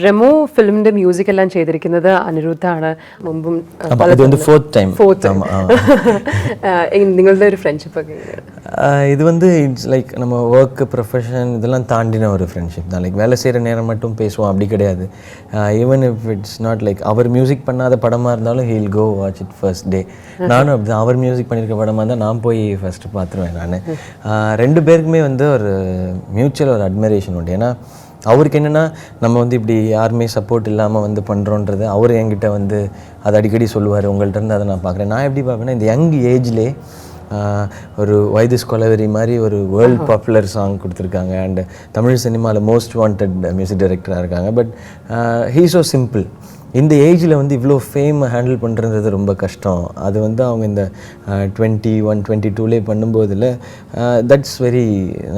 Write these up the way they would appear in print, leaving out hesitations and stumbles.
Remo filmed music എല്ലാം ചെയ്തിരിക്കുന്നത് അനിരുദ്ധാണ്. മുമ്പും ഇത് வந்து fourth time നിങ്ങളുടെ ഒരു ഫ്രണ്ട്ഷിപ്പ് ഒക്കെ இது வந்து இட்ஸ் லைக் நம்ம ஒர்க் ப்ரொஃபஷன் இதெல்லாம் தாண்டின ஒரு ஃப்ரெண்ட்ஷிப் தான். லைக் வேலை செய்கிற நேரம் மட்டும் பேசுவோம் அப்படி கிடையாது. Even if it's not like அவர் மியூசிக் பண்ணாத படமாக இருந்தாலும் he'll go watch it first day. நானும் அப்படி தான். அவர் மியூசிக் பண்ணியிருக்க படமாக இருந்தால் நான் போய் ஃபஸ்ட்டு பார்த்துருவேன். நான் ரெண்டு பேருக்குமே வந்து ஒரு மியூச்சுவல் ஒரு அட்மிரேஷன் உண்டு. ஏன்னா அவருக்கு என்னென்னா நம்ம வந்து இப்படி யாருமே சப்போர்ட் இல்லாமல் வந்து பண்ணுறோன்றது அவர் என்கிட்ட வந்து அதை அடிக்கடி சொல்லுவார். உங்கள்கிட்ட இருந்து அதை நான் பார்க்குறேன். நான் எப்படி பார்ப்பேன்னா இந்த யங் ஏஜ்லேயே ஒரு வைதிஸ் கொலவெரி மாதிரி ஒரு வேர்ல்ட் பாப்புலர் சாங் கொடுத்துருக்காங்க. அண்டு தமிழ் சினிமாவில் மோஸ்ட் வாண்டட் மியூசிக் டைரக்டராக இருக்காங்க. But he so simple. இந்த ஏஜில் வந்து இவ்வளோ ஃபேம் ஹேண்டில் பண்ணுறது ரொம்ப கஷ்டம். அது வந்து அவங்க இந்த 21, 22லே பண்ணும்போதில் தட்ஸ் வெரி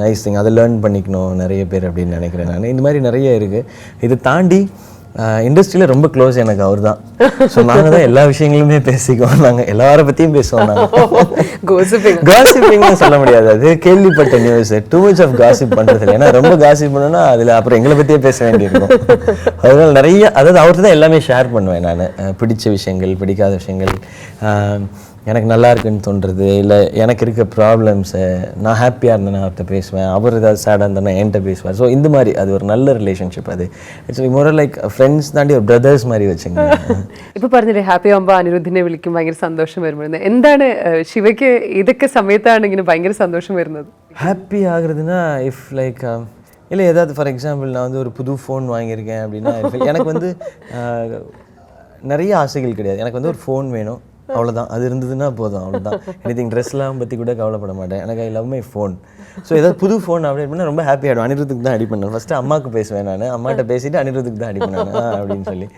நைஸ் திங். அதை லேர்ன் பண்ணிக்கணும் நிறைய பேர் அப்படின்னு நினைக்கிறேன் நான். இந்த மாதிரி நிறைய இருக்குது. இதை தாண்டி இண்டஸ்ட்ரியில் ரொம்ப க்ளோஸ் எனக்கு அவர் தான். ஸோ நாங்கள் தான் எல்லா விஷயங்களுமே பேசிக்குவோம். நாங்கள் எல்லாரை பற்றியும் பேசுவோம். காசிப்பிங்னு சொல்ல முடியாது, அது கேள்விப்பட்ட news. Too much of gossip பண்ணுறது இல்லை. ஏன்னா ரொம்ப காசிப் பண்ணோன்னா அதில் அப்புறம் எங்களை பற்றியே பேச வேண்டியிருக்கும். அதனால் நிறைய, அதாவது அவர்கிட்ட தான் எல்லாமே ஷேர் பண்ணுவேன் நான். பிடிச்ச விஷயங்கள், பிடிக்காத விஷயங்கள், எனக்கு நல்லா இருக்குன்னு தோன்றுறது, இல்லை எனக்கு இருக்க ப்ராப்ளம்ஸை, நான் ஹாப்பியாக இருந்தேன்னா அவர்கிட்ட பேசுவேன். அவர் ஏதாவது சேடாக இருந்தேன்னா என்கிட்ட பேசுவார். ஸோ இந்த மாதிரி அது ஒரு நல்ல ரிலேஷன்ஷிப். அது ஆக்சுவலி மோர் லைக் ഫ്രണ്ട്സ് താണ്ടി ഒരു ബ്രദേഴ്സ് മാതിരി വെച്ചെങ്കിൽ. ഇപ്പോൾ പറഞ്ഞില്ലേ ഹാപ്പി ആകുമ്പോൾ അനിരുദ്ധിനെ വിളിക്കും ഭയങ്കര സന്തോഷം വരുന്നത്. എന്താണ് ശിവയ്ക്ക് ഇതൊക്കെ സമയത്താണ് ഇങ്ങനെ ഭയങ്കര സന്തോഷം വരുന്നത്? ஹாப்பி ஆகுறதுன்னா இஃப் லைக் இல்லை ஏதாவது ஃபார் எக்ஸாம்பிள் நான் வந்து ஒரு புது ஃபோன் வாங்கியிருக்கேன் அப்படின்னா எனக்கு வந்து நிறைய ஆசைகள் கிடையாது. எனக்கு வந்து ஒரு ஃபோன் வேணும், அவ்வளோதான். அது இருந்ததுன்னா போதும், அவ்வளோதான். எனிதிங் ட்ரெஸ்லாம் பற்றி கூட கவலைப்பட மாட்டேன். எனக்கு I love my phone. So ஏதாவது புது ஃபோன் அப்டேட் பண்ணால் ரொம்ப ஹாப்பி ஆகிடும். அனிருத்துக்கு தான் அடி பண்ணேன். ஃபஸ்ட்டு அம்மாவுக்கு பேசுவேன் நான். அம்மாட்ட பேசிவிட்டு அனிருத்துக்கு தான் அடி பண்ணேன் அப்படின்னு சொல்லி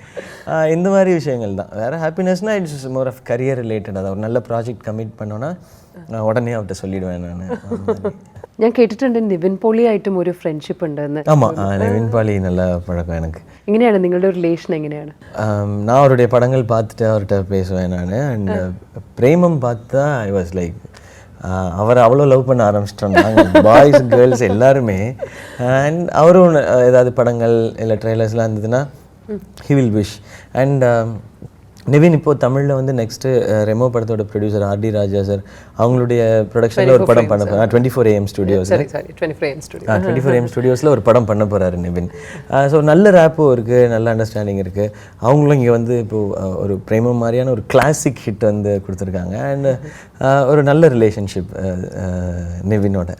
இந்த மாதிரி விஷயங்கள் தான். வேறு ஹாப்பினஸ்னால் it's more of career related. அதை ஒரு நல்ல ப்ராஜெக்ட் கமிட் பண்ணோன்னா உடனே அவர்கிட்ட சொல்லிவிடுவேன் நான். ഞാൻ കേട്ടിട്ടുണ്ട് നിവിൻ പോളി ആയിട്ടും ഒരു ഫ്രണ്ട്ഷിപ്പ് ഉണ്ടെന്ന്. ஆமாம், நிவின் பாலி நல்ல பழக்கம் எனக்கு. എങ്ങനെയാണ് നിങ്ങളുടെ ரிலேஷன்? எங்கനെയാണ്? நான் அவருடைய படங்கள் பார்த்துட்டு அவர்கிட்ட பேசுவேன் நான். அண்ட் பிரேமம் பார்த்தா ஐ வாஸ் லைக் அவரை அவ்வளோ லவ் பண்ண ஆரம்பிச்சிட்டோம் நாங்கள், பாய்ஸ் கேர்ள்ஸ் எல்லாருமே. அண்ட் அவரும் ஏதாவது படங்கள் இல்லை ட்ரெய்லர்ஸ்லாம் இருந்ததுன்னா he will wish. And Nivin இப்போது தமிழில் வந்து நெக்ஸ்ட்டு ரெமோ படத்தோட ப்ரொடியூசர் ஆர்டி ராஜா சார் அவங்களுடைய ப்ரொடக்ஷனில் ஒரு படம் பண்ண போகிறார். 24AM ஸ்டுடியோஸ் 24AM ஸ்டுடியோஸில் ஒரு படம் பண்ண போகிறாரு நிவின். ஸோ நல்ல ரேப்பும் இருக்குது, நல்ல அண்டர்ஸ்டாண்டிங் இருக்குது. அவங்களும் இங்கே வந்து இப்போது ஒரு பிரேமம் மாதிரியான ஒரு கிளாசிக் ஹிட் வந்து கொடுத்துருக்காங்க. அண்ட் ஒரு நல்ல ரிலேஷன்ஷிப் நிவினோட.